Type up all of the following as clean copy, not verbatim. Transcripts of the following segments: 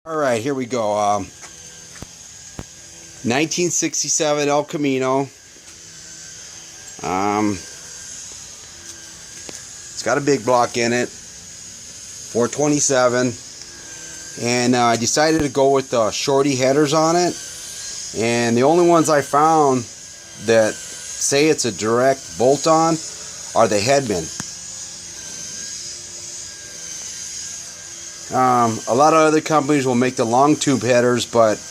All right, here we go. 1967 El Camino. It's got a big block in it, 427, and I decided to go with the shorty headers on it. And the only ones I found that say it's a direct bolt-on are the Headman. A lot of other companies will make the long tube headers, but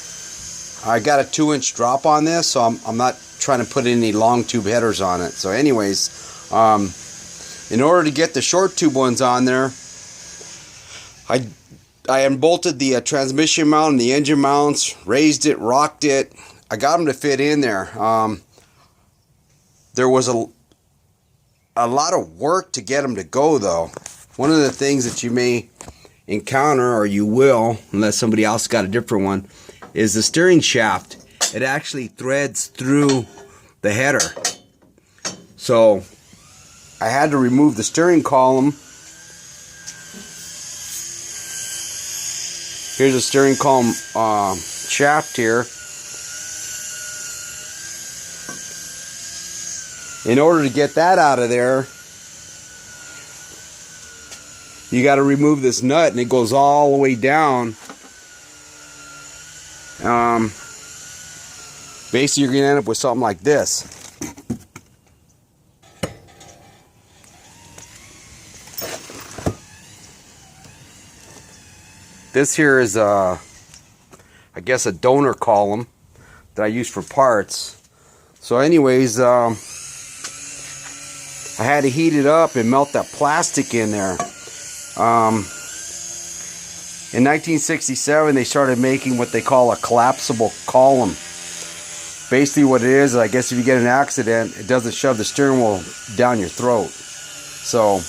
I got a 2-inch drop on this, so I'm not trying to put any long tube headers on it. So anyways, in order to get the short tube ones on there, I unbolted the transmission mount and the engine mounts, raised it, rocked it. I got them to fit in there. There was a lot of work to get them to go, though. One of the things that you may encounter, or you will, unless somebody else got a different one, is the steering shaft. It actually threads through the header. So I had to remove the steering column. Here's a steering column shaft here. In order to get that out of there, you got to remove this nut, and it goes all the way down. Basically, you're going to end up with something like this. This here is I guess a donor column that I use for parts. So anyways, I had to heat it up and melt that plastic in there. In 1967, they started making what they call a collapsible column. Basically what it is, I guess if you get an accident, it doesn't shove the steering wheel down your throat. So,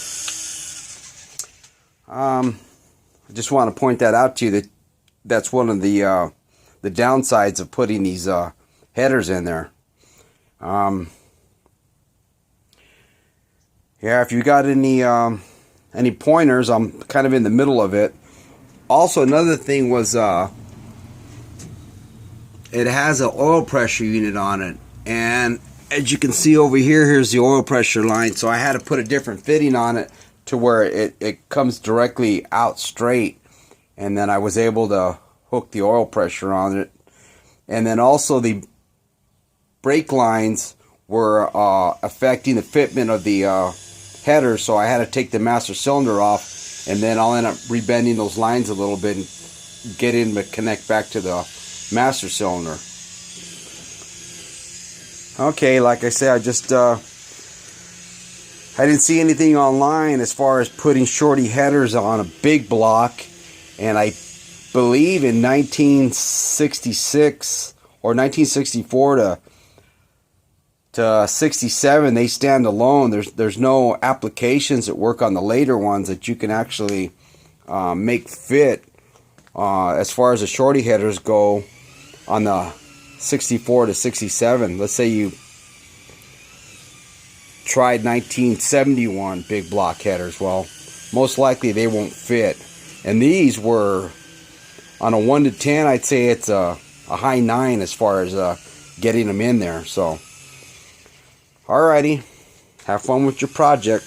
I just want to point that out to you, that's one of the downsides of putting these headers in there. Yeah, if you got any pointers, I'm kind of in the middle of it. Also, another thing was it has an oil pressure unit on it, and as you can see over here, here's the oil pressure line. So I had to put a different fitting on it to where it comes directly out straight, and then I was able to hook the oil pressure on it. And then also the brake lines were affecting the fitment of the header, so I had to take the master cylinder off, and then I'll end up rebending those lines a little bit and get in to connect back to the master cylinder. Okay, like I said, I didn't see anything online as far as putting shorty headers on a big block, and I believe in 1966 or 1964 to 67 they stand alone. There's no applications that work on the later ones that you can actually make fit as far as the shorty headers go on the 64 to 67. Let's say you tried 1971 big block headers. Well, most likely they won't fit. And these were on a 1 to 10, I'd say it's a high 9 as far as getting them in there. So alrighty, have fun with your project.